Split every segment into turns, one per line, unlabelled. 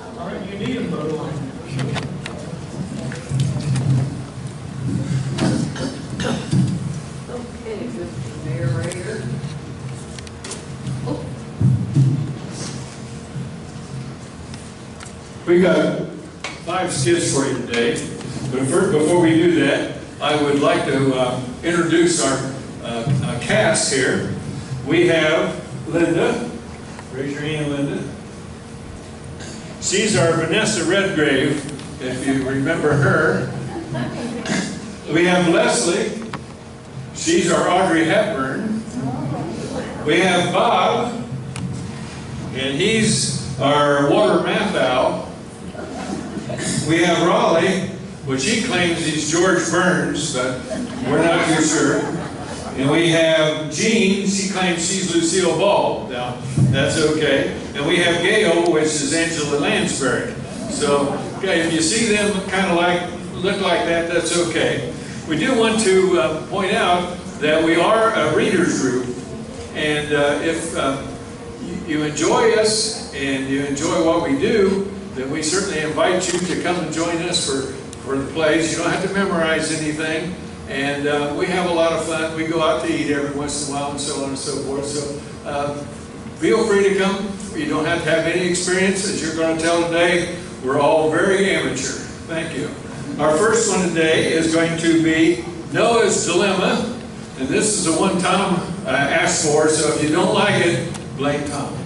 All right, you need a photo line.
Okay, Mr. Narrator.
We got 5 skits for you today, but first, before we do that, I would like to introduce our cast here. We have Linda. Raise your hand, Linda. She's our Vanessa Redgrave, if you remember her. We have Leslie. She's our Audrey Hepburn. We have Bob, and he's our Water Mathau. We have Raleigh, which he claims he's George Burns, but we're not too sure. And we have Jean, she claims she's Lucille Ball. Now, that's okay. And we have Gail, which is Angela Lansbury. So, okay, if you see them kind of look like that, that's okay. We do want to point out that we are a readers group. And if you enjoy us and you enjoy what we do, then we certainly invite you to come and join us for the plays. You don't have to memorize anything. And we have a lot of fun. We go out to eat every once in a while and so on and so forth. So feel free to come. You don't have to have any experience. As you're going to tell today, we're all very amateur. Thank you. Our first one today is going to be Noah's Dilemma. And this is the one Tom asked for. So if you don't like it, blame Tom.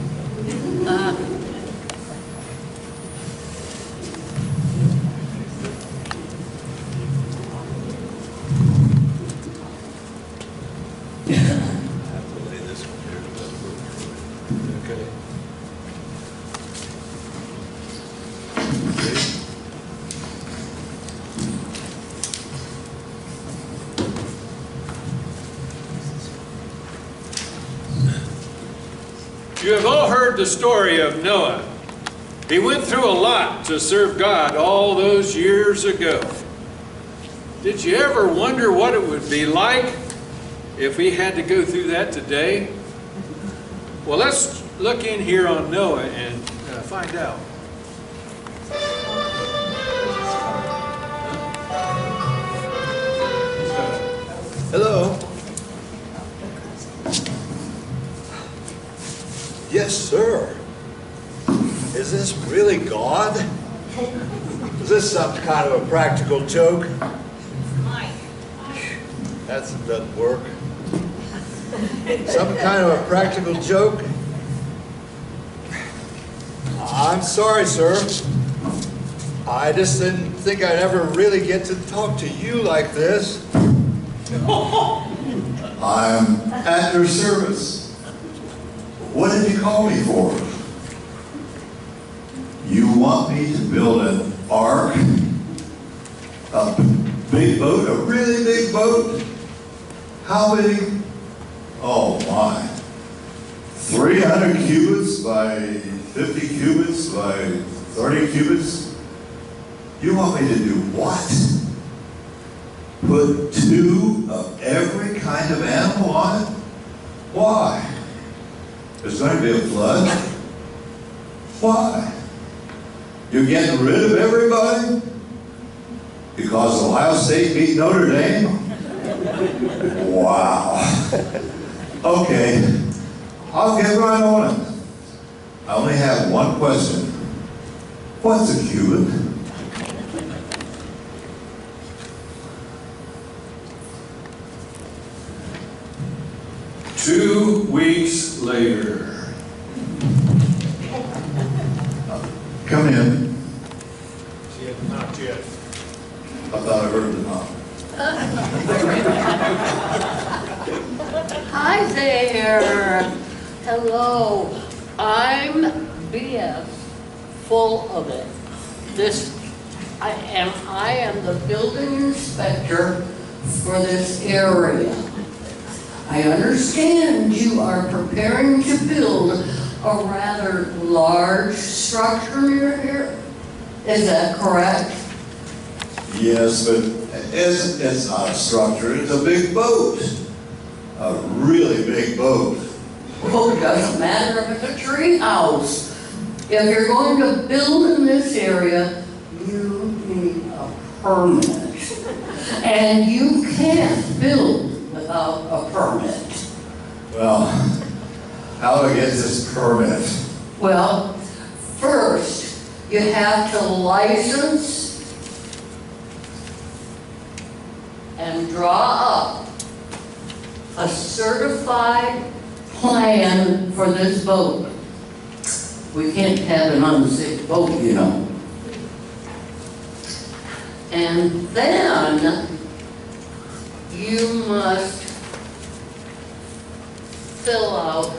You have all heard the story of Noah. He went through a lot to serve God all those years ago. Did you ever wonder what it would be like if we had to go through that today? Well, let's look in here on Noah and find out.
Hello. Yes, sir. Is this really God? Is this some kind of a practical joke? That doesn't work. Some kind of a practical joke? I'm sorry, sir. I just didn't think I'd ever really get to talk to you like this.
I'm at your service. What did you call me for? You want me to build an ark? A big boat? A really big boat? How big? Oh my. 300 cubits by 50 cubits by 30 cubits? You want me to do what? Put 2 of every kind of animal on it? Why? There's going to be a flood? Why? You're getting rid of everybody? Because Ohio State beat Notre Dame? Wow. Okay, I'll get right on it. I only have one question. What's a cubit?
Two weeks later.
Come in.
She had not yet.
I thought I heard the knock.
Hi there. Hello. I'm BS, full of it. I am the building inspector for this area. I understand you are preparing to build a rather large structure near here. Is that correct?
Yes, but it's not a structure, it's a big boat. A really big boat.
Well, it doesn't matter if it's a tree house. If you're going to build in this area, you need a permit. And you can't build without a permit.
Well, how do I get this permit?
Well, first, you have to license and draw up a certified plan for this boat. We can't have an unsafe boat, you know. And then you must fill out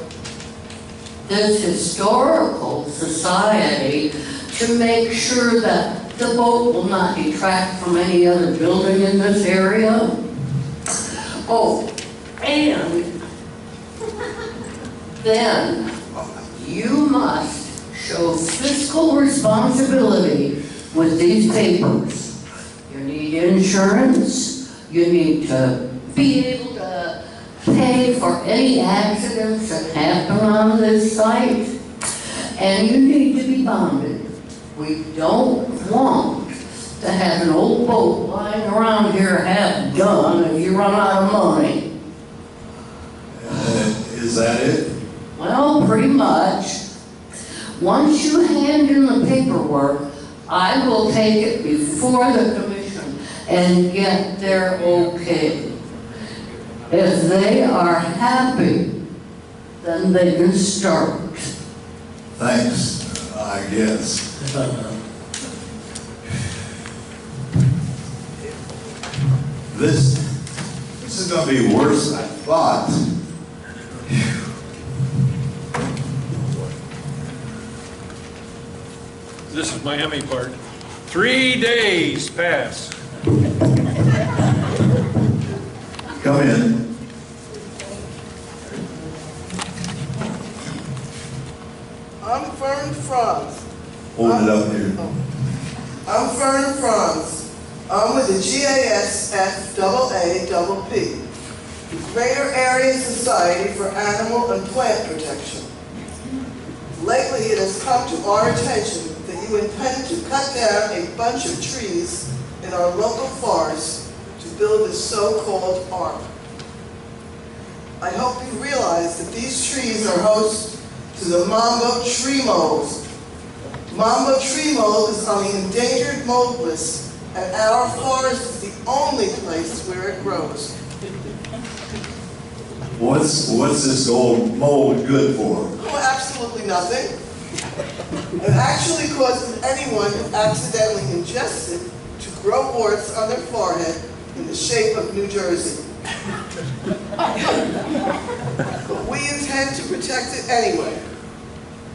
this historical society to make sure that the boat will not detract from any other building in this area. Oh, and then you must show fiscal responsibility with these papers. You need insurance, you need to be able to pay for any accidents that happen on this site, and you need to be bonded. We don't want to have an old boat lying around here half done if you run out of money.
Is that it?
Well, pretty much. Once you hand in the paperwork, I will take it before the commission and get their okay. If they are happy, then they can start.
Thanks, I guess. This is going to be worse than I thought.
This is my Emmy part. 3 days pass.
Come in.
I'm Fern Franz.
Hold it up here.
I'm Fern Franz. I'm with the GASFAAPP, Greater Area Society for Animal and Plant Protection. Lately, it has come to our attention that you intend to cut down a bunch of trees in our local forest to build this so-called park. I hope you realize that these trees are host to the Mambo tree mold. Mambo tree mold is on the endangered mold list, and our forest is the only place where it grows.
What's this old mold good for?
Oh, absolutely nothing. It actually causes anyone who accidentally ingests it to grow warts on their forehead in the shape of New Jersey. But we intend to protect it anyway.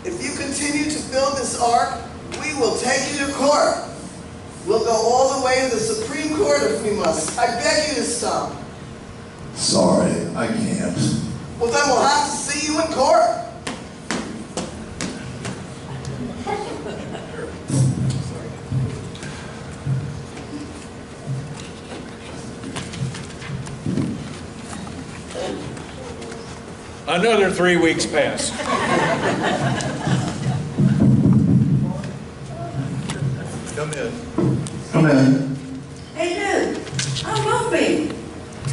If you continue to build this ark, we will take you to court. We'll go all the way to the Supreme Court if we must. I beg you to stop.
Sorry, I can't.
Well, then we'll have to see you in court.
Another 3 weeks pass.
Come in. Come in.
Hey, dude, I'm Bumpy.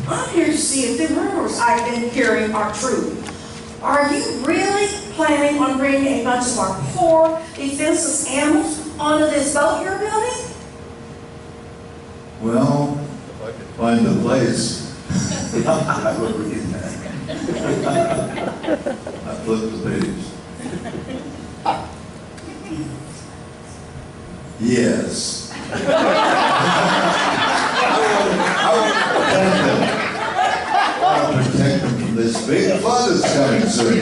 I'm here to see if the rumors I've been hearing are true. Are you really planning on bringing a bunch of our poor, defenseless animals onto this boat you're building?
Well, if I could find a place, I would read that. I flipped the page. Yes. I want to protect them from this big flood that's coming soon.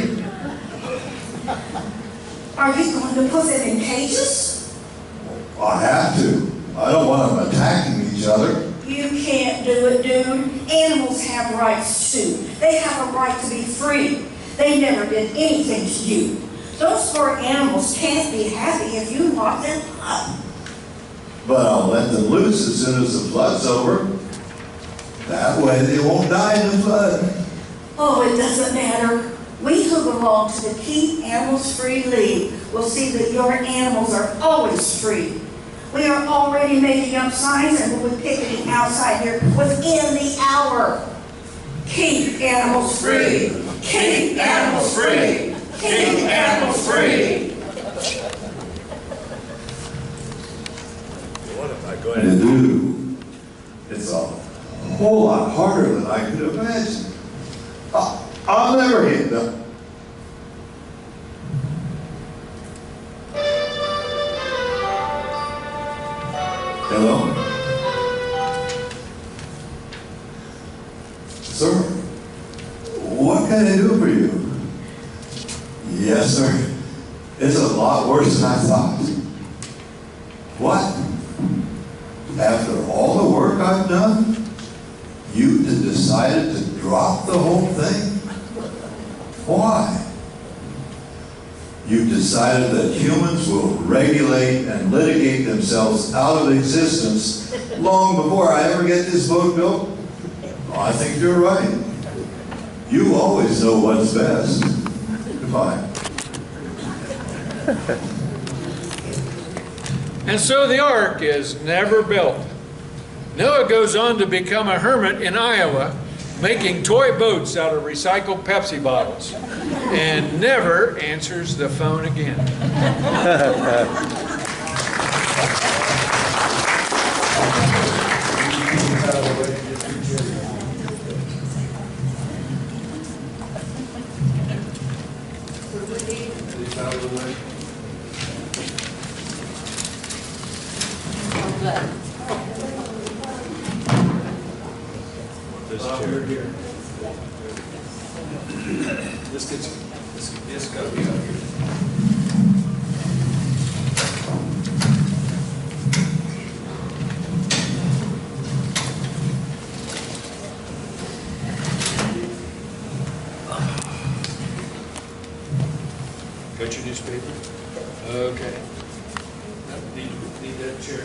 Are you going to put them in cages?
I have to. I don't want them attacking each other.
You can't do it, dude. Animals have rights too. They have a right to be free. They never did anything to you. Those poor animals can't be happy if you lock them up.
But I'll let them loose as soon as the flood's over. That way they won't die in the flood.
Oh, it doesn't matter. We who belong to the Keep Animals Free League will see that your animals are always free. We are already making up signs and we'll be picketing outside here within the hour. Keep animals free. Keep animals free. Keep animals free.
What am I going to do? It's a whole lot harder than I could imagine. I'll never get done. Hello? Sir, what can I do for you? Yes, sir. It's a lot worse than I thought. What? After all the work I've done, you decided to drop the whole thing? Why? You decided that humans will regulate and litigate themselves out of existence long before I ever get this boat built? Well, I think you're right. You always know what's best. Goodbye.
And so the ark is never built. Noah goes on to become a hermit in Iowa, making toy boats out of recycled Pepsi bottles, and never answers the phone again. Here. This got to be up here. Got your newspaper? Okay. Need that chair.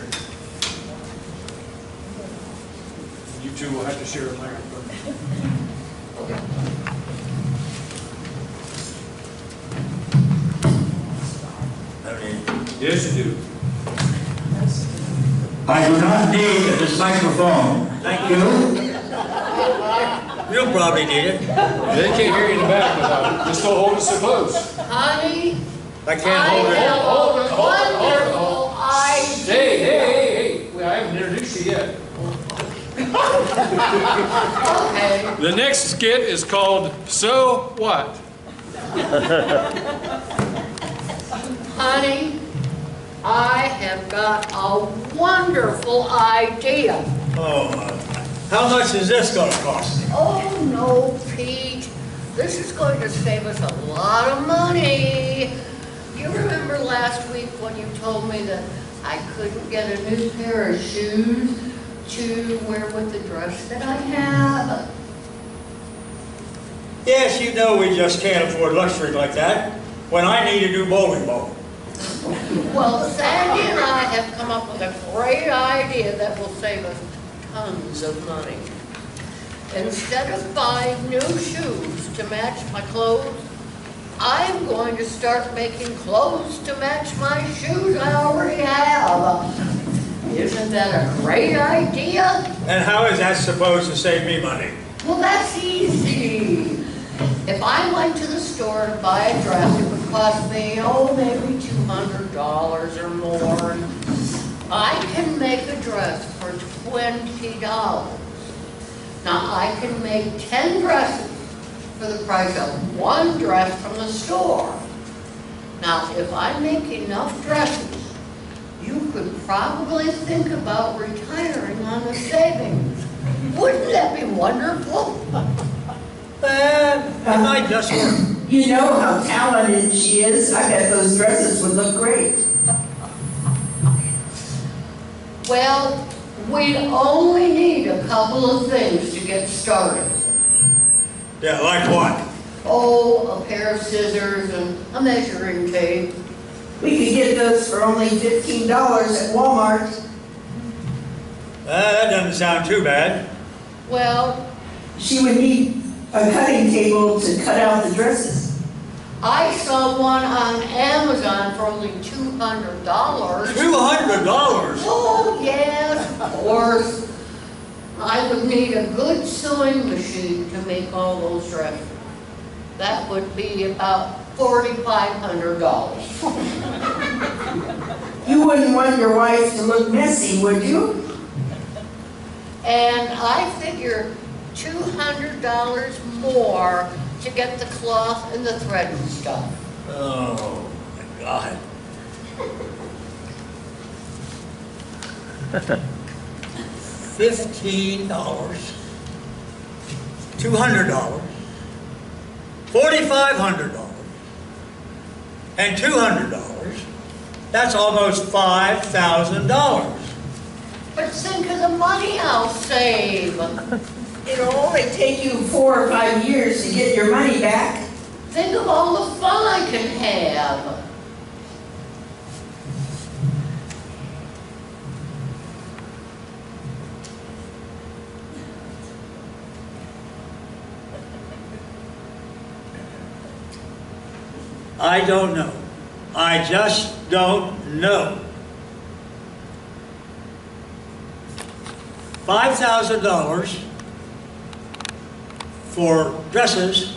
You two will have to share a microphone. Yes, you do.
I do not need this microphone. Thank you.
You'll probably need it.
They can't hear you in the back without it. Just don't hold it so close.
Honey,
I can't hold it.
have a wonderful idea.
Hey. Well, I haven't introduced you yet.
Okay.
The next skit is called So What?
Honey, I have got a wonderful idea.
Oh, how much is this going to cost?
Oh, no, Pete. This is going to save us a lot of money. You remember last week when you told me that I couldn't get a new pair of shoes to wear with the dress that I have?
Yes, you know we just can't afford luxury like that when I need a new bowling ball.
Well, Sandy and I have come up with a great idea that will save us tons of money. Instead of buying new shoes to match my clothes, I'm going to start making clothes to match my shoes I already have. Isn't that a great idea?
And how is that supposed to save me money?
Well, that's easy. If I went to the store to buy a dress, it would cost me, maybe $200 or more. I can make a dress for $20. Now, I can make 10 dresses for the price of one dress from the store. Now, if I make enough dresses, you could probably think about retiring on the savings. Wouldn't that be wonderful?
It might just work.
You know how talented she is. I bet those dresses would look great.
Well, we only need a couple of things to get started.
Yeah, like what?
Oh, a pair of scissors and a measuring tape.
We could get those for only $15 at Walmart.
That doesn't sound too bad.
Well,
She would need a cutting table to cut out the dresses.
I saw one on Amazon for only $200.
$200?
Oh, yes, of course. I would need a good sewing machine to make all those dresses. That would be about $4,500.
You wouldn't want your wife to look messy, would you?
And I figure $200 more to get the cloth and the thread and stuff.
Oh, my God. $15, $200, $4,500, and $200. That's almost $5,000.
But think of the money I'll save.
It'll only take you 4 or 5 years to get your money back.
Think of all the fun I can have.
I don't know. I just don't know. $5,000 for dresses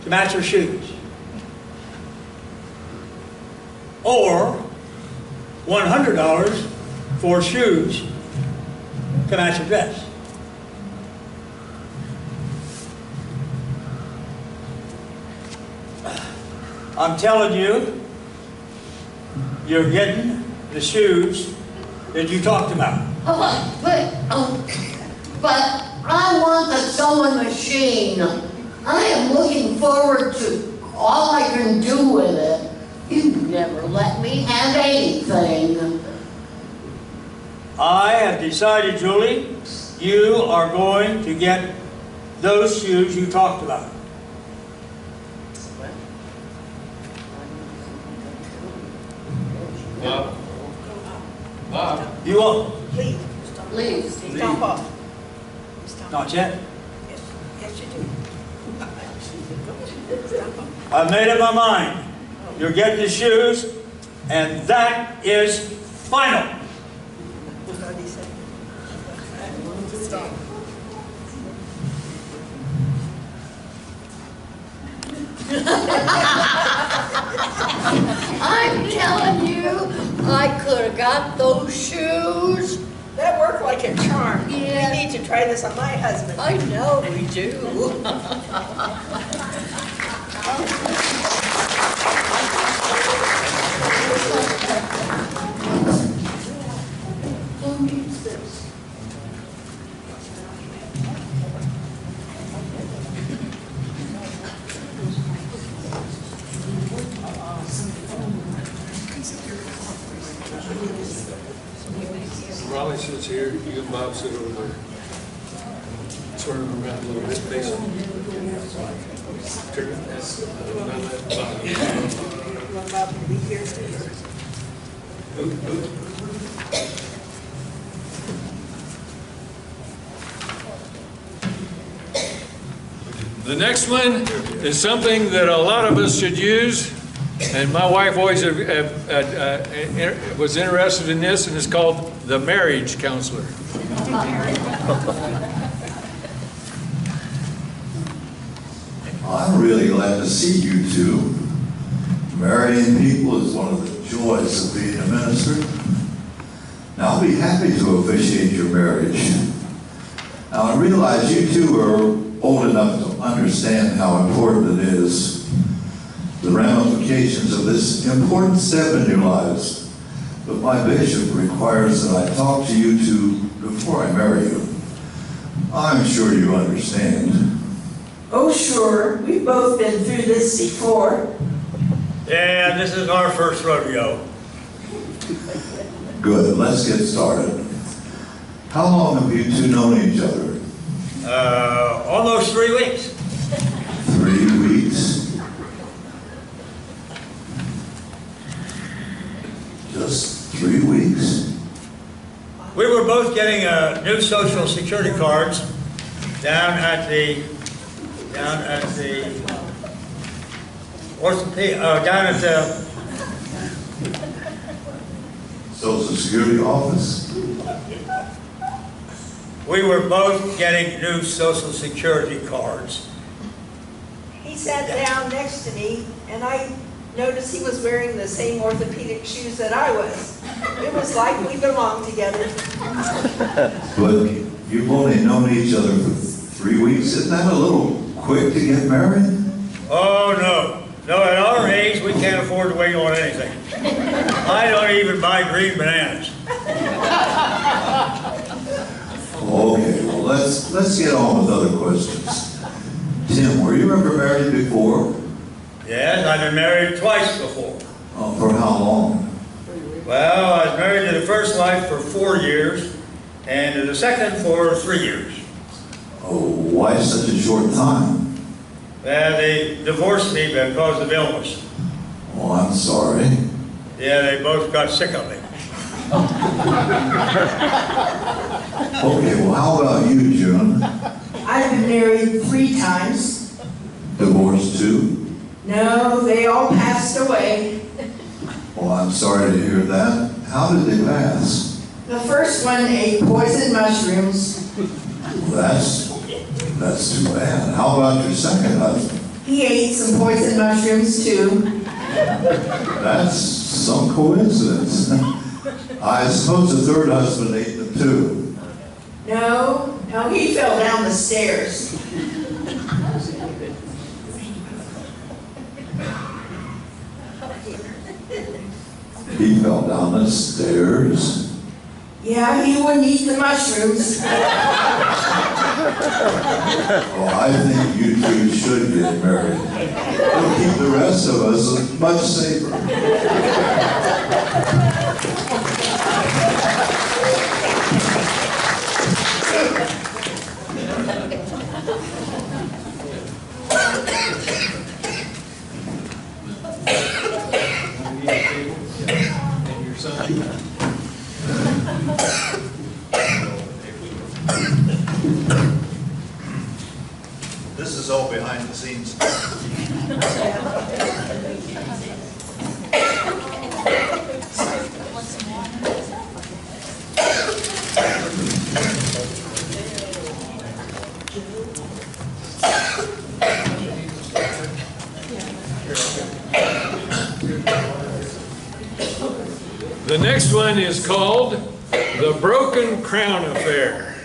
to match her shoes. Or $100 for shoes to match her dress. I'm telling you, you're getting the shoes that you talked about.
But I want the sewing machine. I am looking forward to all I can do with it. You never let me have anything.
I have decided, Julie, you are going to get those shoes you talked about.
Bob,
You won't.
Please.
Stomp off.
Not yet.
Yes, you do.
I've made up my mind. You're getting the shoes, and that is final.
I'm telling you, I could have got those shoes.
That worked like a charm.
Yeah.
We need to try this on my husband.
I know we do. Who needs this?
Raleigh sits here, you and Bob sit over there. Sort of around a little bit, face it. Turn it, that's, around that bottom. The next one is something that a lot of us should use, and my wife always was interested in this, and it's called the marriage counselor.
I'm really glad to see you two. Marrying people is one of the joys of being a minister. Now, I'll be happy to officiate your marriage. Now, I realize you two are old enough to understand how important it is, the ramifications of this important step in your lives. But my bishop requires that I talk to you two before I marry you. I'm sure you understand.
Oh, sure. We've both been through this before.
Yeah, this is our first rodeo.
Good, let's get started. How long have you two known each other?
Almost 3 weeks.
3 weeks? Just 3 weeks?
We were both getting new Social Security cards down at the down at the
Social Security office?
we were both getting new Social Security cards.
He sat down next to me, and I noticed he was wearing the same orthopedic shoes that I was. It was like we belonged together.
But you've only known each other for 3 weeks. Isn't that a little quick to get married?
Oh, no. No, at our age, we can't afford to wait on anything. I don't even buy green bananas.
Okay, well, let's get on with other questions. Tim, were you ever married before?
Yes, I've been married twice before.
Oh, for how long?
Well, I was married to the first wife for 4 years, and to the second for 3 years.
Oh, why such a short time?
Well, they divorced me because of illness.
Oh, I'm sorry.
Yeah, they both got sick of me.
Okay, well, how about you, June?
I've been married 3 times.
Divorced too?
No, they all passed away.
Well, I'm sorry to hear that. How did they pass?
The first one ate poisoned mushrooms.
Well, that's too bad. How about your second husband?
He ate some poisoned mushrooms too.
That's some coincidence. I suppose the third husband ate them too.
No, he fell down the stairs.
He fell down the stairs.
Yeah, he wouldn't eat the mushrooms.
Oh, I think you two should get married. It'll keep the rest of us much safer.
And your son?
This is all behind the scenes.
The next one is called The Broken Crown Affair.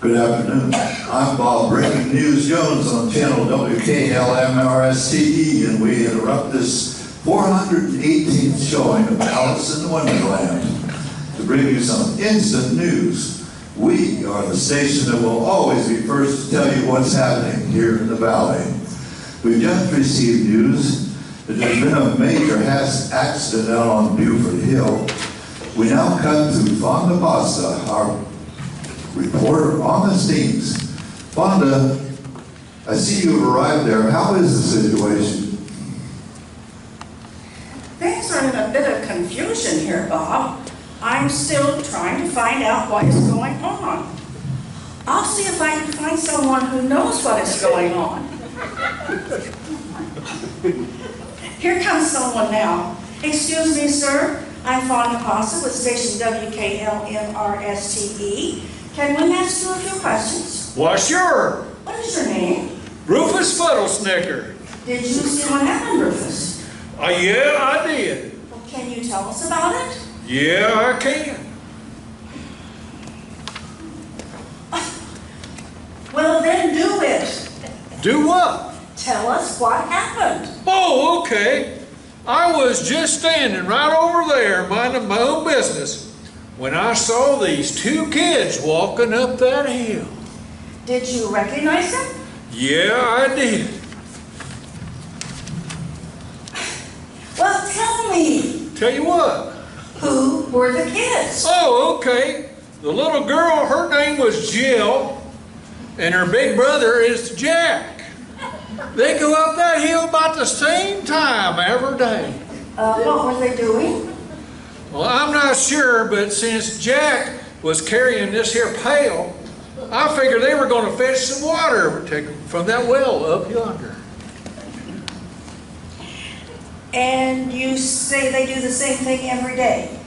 Good afternoon. I'm Bob Breaking News Jones on channel WKLMRSTE, and we interrupt this 418th showing of Alice in Wonderland to bring you some instant news. We are the station that will always be first to tell you what's happening here in the valley. We've just received news that there's been a major accident out on Buford Hill. We now cut to Fonda Pasta, our reporter on the scenes. Fonda, I see you've arrived there. How is the situation?
Things are in a bit of confusion here, Bob. I'm still trying to find out what is going on. I'll see if I can find someone who knows what is going on. Here comes someone now. Excuse me, sir. I'm Fonda Pasta with station WKLMRSTE. Can we ask you a few questions?
Why, sure.
What is your name?
Rufus Fuddlesnicker.
Did you see what happened, Rufus?
Yeah, I did.
Well, can you tell us about it?
Yeah, I can.
Well, then do it.
Do what?
Tell us what happened.
Oh, okay. I was just standing right over there minding my own business when I saw these 2 kids walking up that hill.
Did you recognize them?
Yeah, I did.
Well, tell me.
Tell you what.
Who were the kids?
Oh, okay. The little girl, her name was Jill, and her big brother is Jack. They go up that hill about the same time every day.
What were they doing?
Well, I'm not sure, but since Jack was carrying this here pail, I figured they were going to fetch some water from that well up yonder.
And you say they do the same thing every day?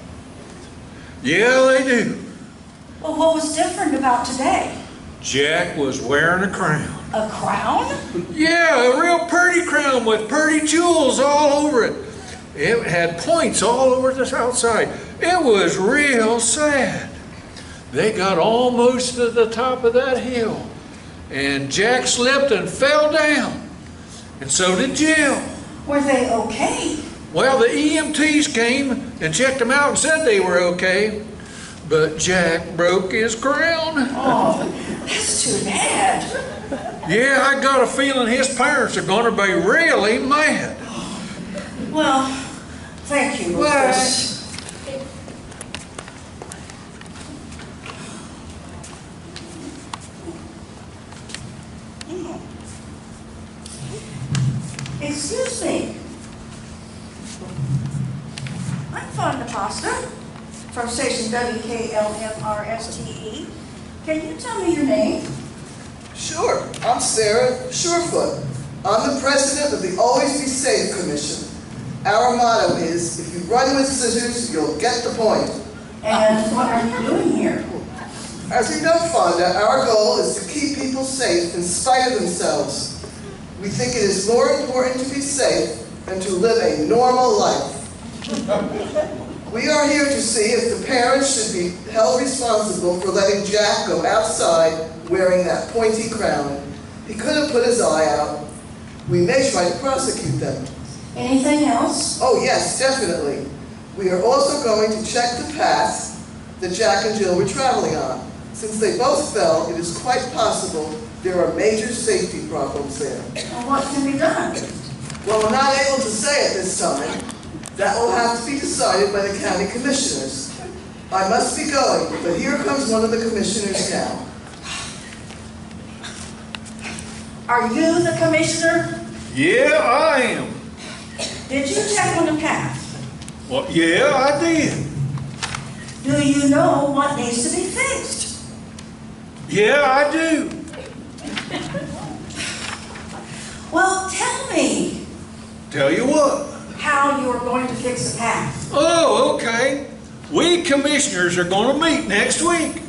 Yeah, they do.
Well, what was different about today?
Jack was wearing a crown.
A crown?
Yeah, a real pretty crown with pretty jewels all over it. It had points all over the outside. It was real sad. They got almost to the top of that hill, and Jack slipped and fell down, and so did Jill.
Were they okay?
Well, the EMTs came and checked them out and said they were okay, but Jack broke his crown.
Oh, that's too bad.
Yeah, I got a feeling his parents are going to be really mad.
Well, thank you, Rufus. Excuse me. I'm Fonda Pasta from station WKLMRSTE. Can you tell me your name?
Sure, I'm Sarah Surefoot. I'm the president of the Always Be Safe Commission. Our motto is, if you run with scissors, you'll get the point.
And what are you doing here?
As you know, Fonda, our goal is to keep people safe in spite of themselves. We think it is more important to be safe than to live a normal life. We are here to see if the parents should be held responsible for letting Jack go outside wearing that pointy crown. He could have put his eye out. We may try to prosecute them.
Anything else?
Oh yes, definitely. We are also going to check the path that Jack and Jill were traveling on. Since they both fell, it is quite possible there are major safety problems there.
Well, what can be done?
Well, we're not able to say at this time. That will have to be decided by the county commissioners. I must be going, but here comes one of the commissioners now.
Are you the commissioner?
Yeah, I am.
Did you check on the path?
Well, yeah, I did.
Do you know what needs to be fixed?
Yeah, I do.
Well, tell me
Tell you what.
how you are going to fix the path.
Oh, okay. We commissioners are going to meet next week.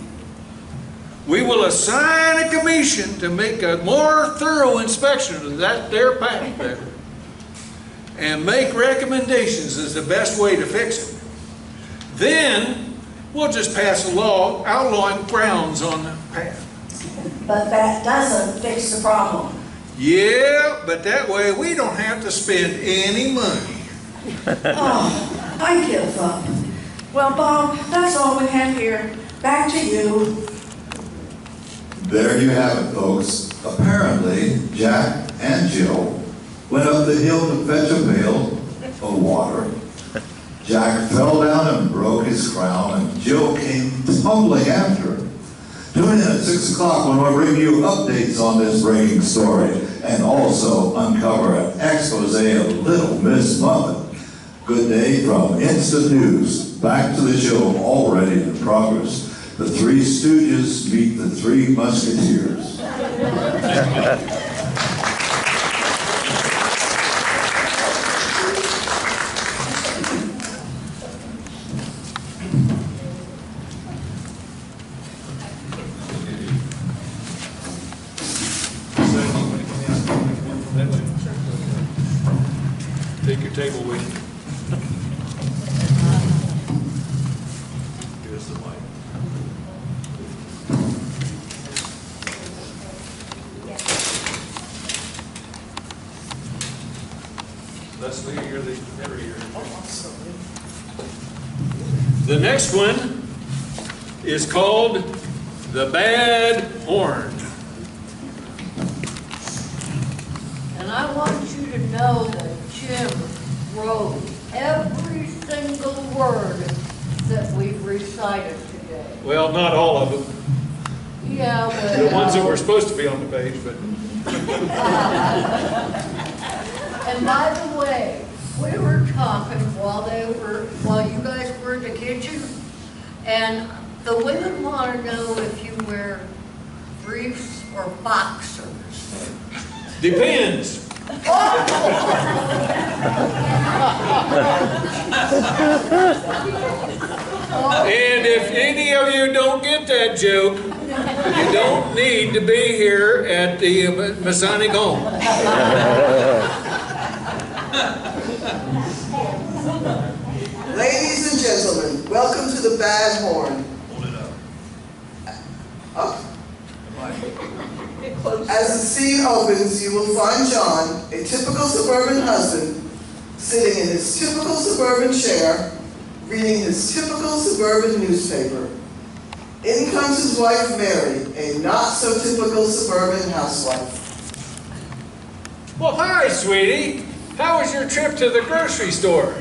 We will assign a commission to make a more thorough inspection of that there path there and make recommendations as the best way to fix it. Then we'll just pass a law outlawing crowns on the path.
But that doesn't fix the problem.
Yeah, but that way we don't have to spend any money.
Oh, I give up. Well, Bob, that's all we have here. Back to you.
There you have it, folks. Apparently, Jack and Jill went up the hill to fetch a pail of water. Jack fell down and broke his crown, and Jill came tumbling after him. Tune in at 6 o'clock when we'll bring you updates on this breaking story and also uncover an expose of Little Miss Muffet. Good day from Instant News. Back to the show already in progress. The Three Stooges meet the Three Musketeers.
Take your table with you. Give us the mic. Leslie, you're the narrator. The next one is called The Bad Horn.
And I want you to know that Jim wrote every single word that we've recited today.
Well, not all of them.
Yeah, but...
The ones that were supposed to be on the page, but...
And by the way, we were talking while you guys were in the kitchen, and the women want to know if you wear briefs or boxers.
Depends. And if any of you don't get that joke, you don't need to be here at the Masonic home.
Ladies and gentlemen, welcome to the Bad Horn.
Hold it up.
Up. As the scene opens, you will find John, a typical suburban husband, sitting in his typical suburban chair, reading his typical suburban newspaper. In comes his wife, Mary, a not-so-typical suburban housewife.
Well, hi, sweetie. How was your trip to the grocery store?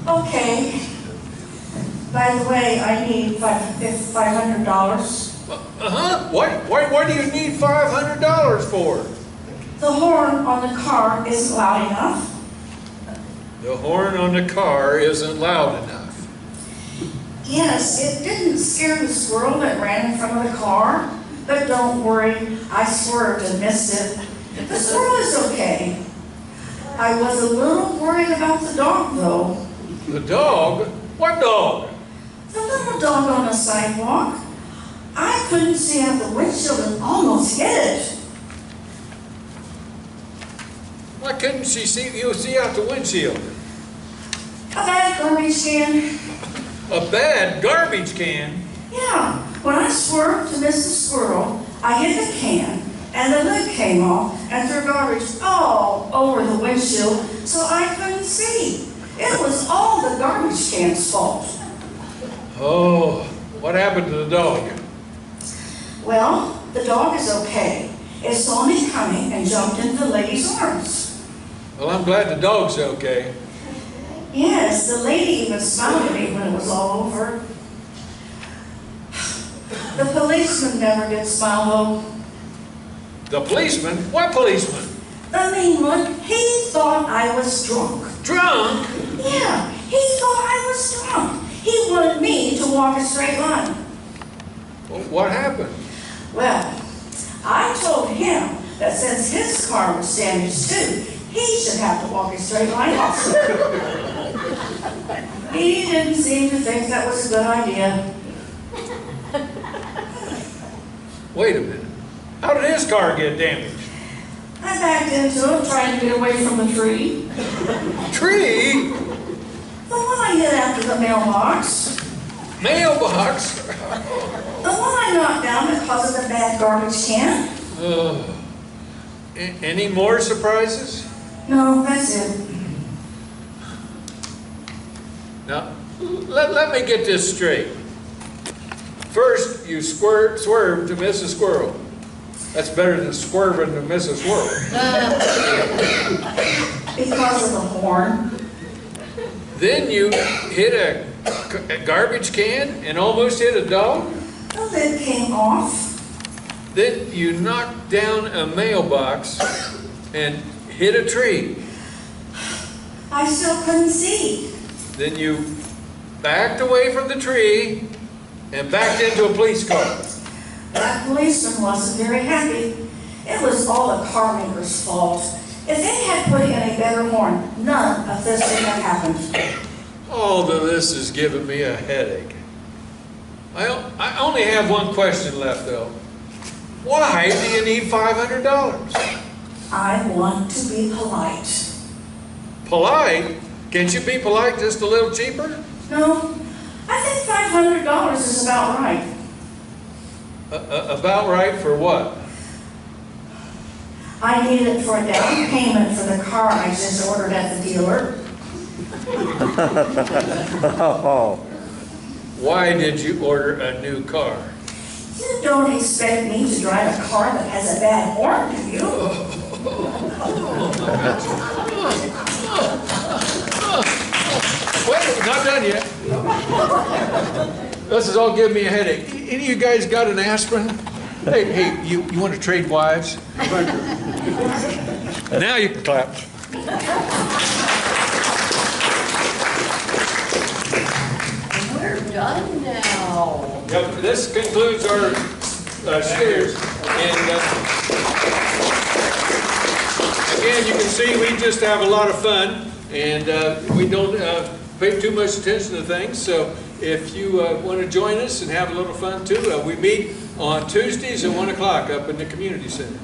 Okay. By the way, I need $500.
Uh-huh. What do you need $500 for?
The horn on the car isn't loud enough.
The horn on the car isn't loud enough.
Yes, it didn't scare the squirrel that ran in front of the car. But don't worry, I swerved and missed it. The squirrel is okay. I was a little worried about the dog, though.
The dog? What dog?
The little dog on the sidewalk. I couldn't see out the windshield and almost hit it.
Why couldn't you see out the windshield?
A bad garbage can.
A bad garbage can?
Yeah, when I swerved to miss the squirrel, I hit the can, and the lid came off and threw garbage all over the windshield, so I couldn't see. It was all the garbage can's fault.
Oh, what happened to the dog?
Well, the dog is okay. It saw me coming and jumped into the lady's arms.
Well, I'm glad the dog's okay.
Yes, the lady even smiled at me when it was all over. The policeman never did smile, though.
The policeman? What policeman?
The mean one, he thought I was drunk.
Drunk?
Yeah, he thought I was drunk. He wanted me to walk a straight line.
Well, what happened?
Well, I told him that since his car was damaged too, he should have to walk a straight line also. He didn't seem to think that was a good idea.
Wait a minute. How did his car get damaged?
I backed into it, trying to get away from the tree.
Tree?
The one I hit after the mailbox.
Mailbox?
The one I knocked down because of the bad garbage can.
Any more surprises?
No, that's it.
Now, let me get this straight. First, you swerved to miss a squirrel. That's better than swerving to miss a squirrel.
Because of the horn.
Then you hit a garbage can and almost hit a dog.
The lid came off.
Then you knocked down a mailbox and hit a tree.
I still couldn't see.
Then you backed away from the tree and backed into a police car.
That policeman wasn't very happy. It was all the car maker's fault. If they had put in a better horn, none of this would have happened.
All of this is giving me a headache. I only have one question left, though. Why do you need $500?
I want to be polite.
Polite? Can't you be polite just a little cheaper?
No, I think $500 is about right.
About right for what?
I need it for a down payment for the car I just ordered at the dealer.
Why did you order a new car?
You don't expect me to drive a car that has a bad horn, do you?
Wait, not done yet. This is all giving me a headache. Any of you guys got an aspirin? Hey, you want to trade wives? Now you can clap.
We're done now.
Yep, this concludes our shares. And again, you can see we just have a lot of fun, and we don't pay too much attention to things. So if you want to join us and have a little fun too, we meet on Tuesdays at 1 o'clock up in the community center.